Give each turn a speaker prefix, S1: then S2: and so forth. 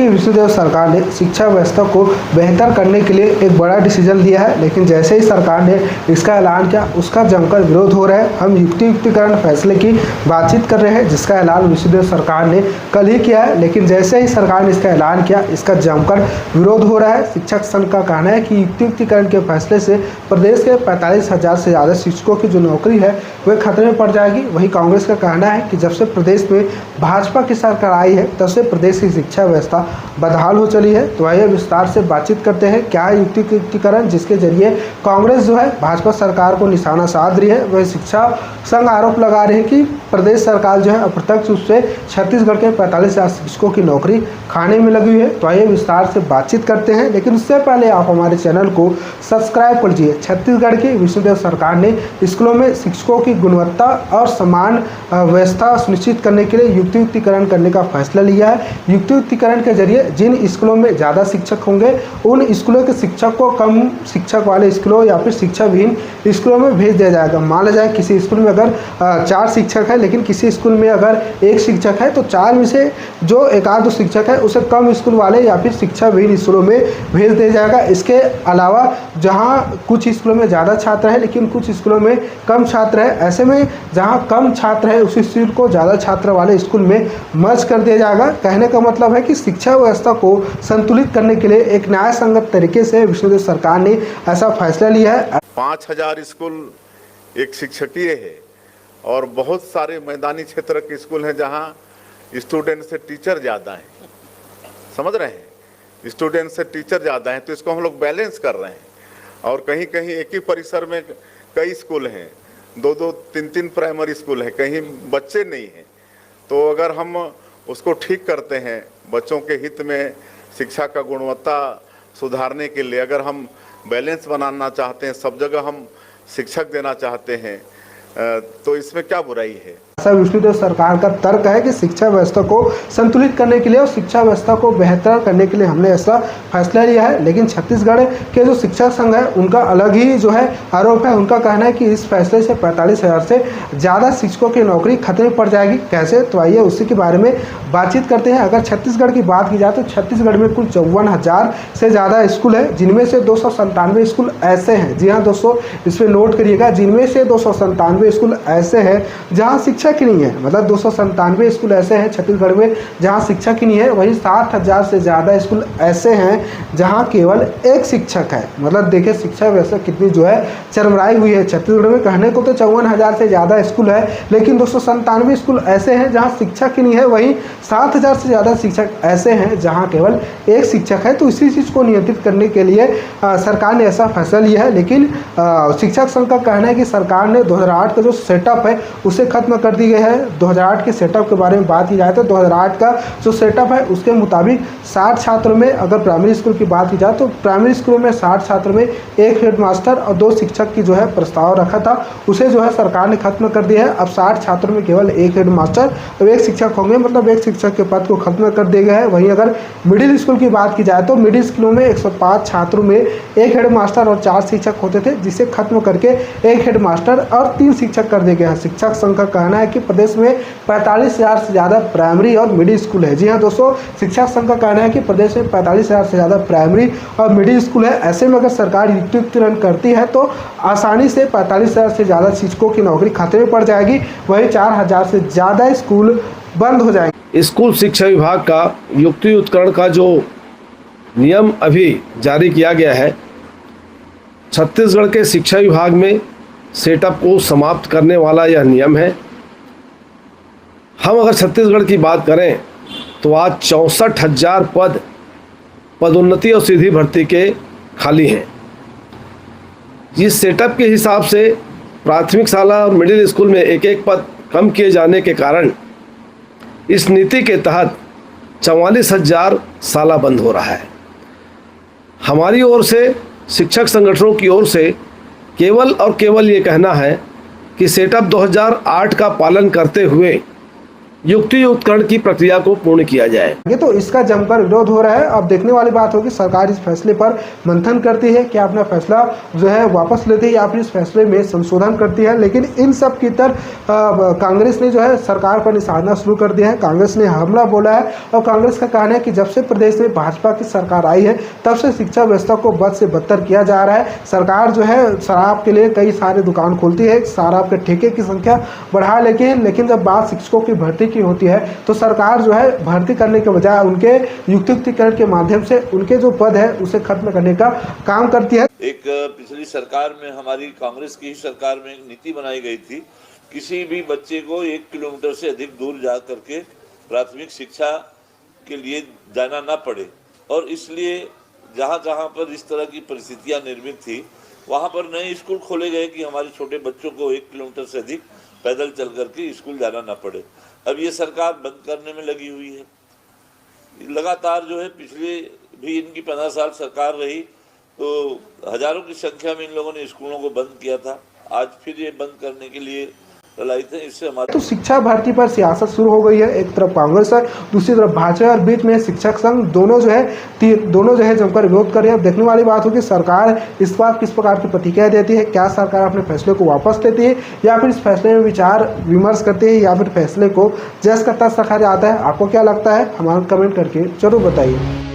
S1: योगी विष्णुदेव सरकार ने शिक्षा व्यवस्था को बेहतर करने के लिए एक बड़ा डिसीजन लिया है, लेकिन जैसे ही सरकार ने इसका ऐलान किया उसका जमकर विरोध हो रहा है। हम युक्तिकरण फैसले की बातचीत कर रहे हैं जिसका ऐलान विष्णुदेव सरकार ने कल ही किया है, लेकिन जैसे ही सरकार ने इसका ऐलान किया इसका जमकर विरोध हो रहा है। शिक्षक संघ का कहना है कि युक्तिकरण के फैसले से प्रदेश के 45,000 से ज़्यादा शिक्षकों की जो नौकरी है वह खतरे में पड़ जाएगी। वहीं कांग्रेस का कहना है कि जब से प्रदेश में भाजपा की सरकार आई है तब से प्रदेश की शिक्षा व्यवस्था बदहाल हो चली है। तो आइए विस्तार से बातचीत करते हैं क्या है युक्तिकरण जिसके जरिए कांग्रेस जो है भाजपा सरकार को निशाना साध रही है। वह शिक्षा संघ आरोप लगा रहे हैं कि प्रदेश सरकार जो है अप्रत्यक्ष रूप से छत्तीसगढ़ के 45,000 शिक्षकों की नौकरी खाने में लगी हुई है। तो आइए विस्तार से बातचीत करते हैं, लेकिन उससे पहले आप हमारे चैनल को सब्सक्राइब कर लीजिए। छत्तीसगढ़ की विष्णुदेव सरकार ने स्कूलों में शिक्षकों की गुणवत्ता और समान व्यवस्था सुनिश्चित करने के लिए युक्तिकरण करने का फैसला लिया है। युक्तिकरण के जरिए जिन स्कूलों में ज़्यादा शिक्षक होंगे उन स्कूलों के शिक्षक को कम शिक्षक वाले स्कूलों या फिर शिक्षा विहीन स्कूलों में भेज दिया जाएगा। मान लिया जाए किसी स्कूल में अगर 4 शिक्षक है लेकिन किसी स्कूल में अगर 1 शिक्षक है तो 4 में से जो 1-2 शिक्षक है उसे कम स्कूल वाले या फिर शिक्षा विहीन स्कूलों में भेज दिया जाएगा। इसके अलावा जहाँ कुछ स्कूलों में ज़्यादा छात्र है लेकिन कुछ स्कूलों में कम छात्र है, ऐसे में जहाँ कम छात्र है उसी स्कूल को ज़्यादा छात्र वाले स्कूल में मर्ज कर दिया जाएगा। कहने का मतलब है कि शिक्षा व्यवस्था को संतुलित करने के लिए एक न्याय संगत तरीके से विष्णुदेव सरकार ने ऐसा फैसला लिया है।
S2: 5,000 स्कूल एक शिक्षकीय है और बहुत सारे मैदानी क्षेत्र के स्कूल हैं जहाँ स्टूडेंट से टीचर ज़्यादा हैं, समझ रहे हैं, स्टूडेंट से टीचर ज़्यादा हैं, तो इसको हम लोग बैलेंस कर रहे हैं। और कहीं कहीं एक ही परिसर में कई स्कूल हैं, 2-2, 3-3 प्राइमरी स्कूल हैं, कहीं बच्चे नहीं हैं। तो अगर हम उसको ठीक करते हैं बच्चों के हित में, शिक्षा का गुणवत्ता सुधारने के लिए अगर हम बैलेंस बनाना चाहते हैं, सब जगह हम शिक्षक देना चाहते हैं, तो इसमें क्या बुराई है।
S1: ऐसा विष्णुदेव सरकार का तर्क है कि शिक्षा व्यवस्था को संतुलित करने के लिए और शिक्षा व्यवस्था को बेहतर करने के लिए हमने ऐसा फैसला लिया है। लेकिन छत्तीसगढ़ के जो शिक्षक संघ है उनका अलग ही जो है आरोप है। उनका कहना है कि इस फैसले से 45,000 से ज़्यादा शिक्षकों की नौकरी खतरे में पड़ जाएगी। कैसे, तो आइए उसी के बारे में बातचीत करते हैं। अगर छत्तीसगढ़ की बात की जाए तो छत्तीसगढ़ में कुल 54,000 से ज़्यादा स्कूल है, जिनमें से 297 स्कूल ऐसे हैं, जी हाँ दोस्तों इस पर नोट करिएगा, जिनमें से 297 स्कूल ऐसे हैं जहाँ शिक्षक ही नहीं है। मतलब 297 स्कूल ऐसे हैं छत्तीसगढ़ में जहां शिक्षक ही नहीं है। वहीं 60,000 से ज़्यादा स्कूल ऐसे हैं जहां केवल 1 शिक्षक है। मतलब देखिए शिक्षा व्यवस्था कितनी जो है चरमराई हुई है छत्तीसगढ़ में। कहने को तो 54,000 से ज़्यादा स्कूल है, लेकिन 297 स्कूल ऐसे हैं जहाँ शिक्षक ही नहीं है। वहीं 7,000 से ज़्यादा शिक्षक ऐसे हैं जहाँ केवल 1 शिक्षक है। तो इसी चीज़ को नियंत्रित करने के लिए सरकार ने ऐसा फैसला लिया है। लेकिन शिक्षक संघ का कहना है कि सरकार ने 2008 का जो सेटअप है उसे खत्म कर दी गई है। 2008 के सेटअप के बारे में बात की जाए तो 2008 का जो सेटअप है उसके मुताबिक 60 छात्रों में, अगर प्राइमरी स्कूल की बात की जाए तो प्राइमरी स्कूलों में 60 छात्रों में 1 हेडमास्टर और 2 शिक्षक की जो है प्रस्ताव रखा था, उसे जो है सरकार ने खत्म कर दिया है। अब 60 छात्रों में केवल 1 हेडमास्टर और 1 शिक्षक होंगे, मतलब 1 शिक्षक के पद को खत्म कर दिया गया है। वहीं अगर मिडिल स्कूल की बात की जाए तो मिडिल स्कूलों में 105 छात्रों में 1 हेडमास्टर और 4 शिक्षक होते थे, जिसे खत्म करके 1 हेडमास्टर और 3 शिक्षक कर दिए गए हैं। शिक्षक संघ का कहना है कि प्रदेश में 45,000 से ज़्यादा प्राइमरी और मिडिल स्कूल है। जी हाँ दोस्तों, शिक्षा संघ का कहना है कि प्रदेश में 45,000 से ज़्यादा प्राइमरी और मिडिल स्कूल है। ऐसे में अगर सरकार युक्तिकरण करती है तो आसानी से 45,000 से ज़्यादा शिक्षकों की नौकरी खतरे में पड़ जाएगी। वहीं 4,000 से ज़्यादा स्कूल बंद हो जाएंगे।
S3: स्कूल शिक्षा विभाग का युक्तिकरण का जो नियम अभी जारी किया गया है, छत्तीसगढ़ के शिक्षा विभाग में सेटअप को समाप्त करने वाला यह नियम है। हम अगर छत्तीसगढ़ की बात करें तो आज 64,000 पदोन्नति और सीधी भर्ती के खाली हैं। इस सेटअप के हिसाब से प्राथमिक शाला और मिडिल स्कूल में 1-1 पद कम किए जाने के कारण इस नीति के तहत 44,000 शाला बंद हो रहा है। हमारी ओर से, शिक्षक संगठनों की ओर से केवल और केवल ये कहना है कि सेटअप 2008 का पालन करते हुए युक्तियुक्तकरण की प्रक्रिया को पूर्ण किया जाए।
S1: ये तो इसका जमकर विरोध हो रहा है। अब देखने वाली बात होगी सरकार इस फैसले पर मंथन करती है, क्या अपना फैसला जो है वापस लेती है या फिर इस फैसले में संशोधन करती है। लेकिन इन सब की तरफ कांग्रेस ने जो है सरकार पर निशाना शुरू कर दिया है। कांग्रेस ने हमला बोला है और कांग्रेस का कहना है कि जब से प्रदेश में भाजपा की सरकार आई है तब से शिक्षा व्यवस्था को बद से बदतर किया जा रहा है। सरकार जो है शराब के लिए कई सारे दुकान खोलती है, शराब के ठेके की संख्या बढ़ा लेकिन जब बात शिक्षकों की भर्ती की होती है तो सरकार जो है भर्ती करने के बजाय उनके युक्तियुक्तिकरण के माध्यम से उनके जो पद है उसे खत्म करने का काम करती है।
S4: एक पिछली सरकार में, हमारी कांग्रेस की ही सरकार में एक नीति बनाई गई थी, किसी भी बच्चे को 1 किलोमीटर से अधिक दूर जा करके प्राथमिक शिक्षा के लिए जाना ना पड़े। और इसलिए जहाँ जहाँ पर इस तरह की परिस्थितियाँ निर्मित थी वहाँ पर नए स्कूल खोले गए कि हमारे छोटे बच्चों को 1 किलोमीटर से अधिक पैदल चल करके स्कूल जाना ना पड़े। अब ये सरकार बंद करने में लगी हुई है। लगातार जो है पिछले भी इनकी 15 साल सरकार रही तो हजारों की संख्या में इन लोगों ने स्कूलों को बंद किया था। आज फिर ये बंद करने के लिए ललायित है। इससे हमारे
S1: तो शिक्षा भर्ती पर सियासत शुरू हो गई है। एक तरफ कांग्रेस है, दूसरी तरफ भाजपा और बीच में शिक्षक संघ दोनों जो है जमकर विरोध कर रहे हैं। देखने वाली बात होगी सरकार इस बार किस प्रकार की प्रतिक्रिया देती है। क्या सरकार अपने फैसले को वापस लेती है या फिर इस फैसले में विचार विमर्श करती है या फिर फैसले को जैसे का तैसे रखा जाता है। आपको क्या लगता है हमारा कमेंट करके जरूर बताइए।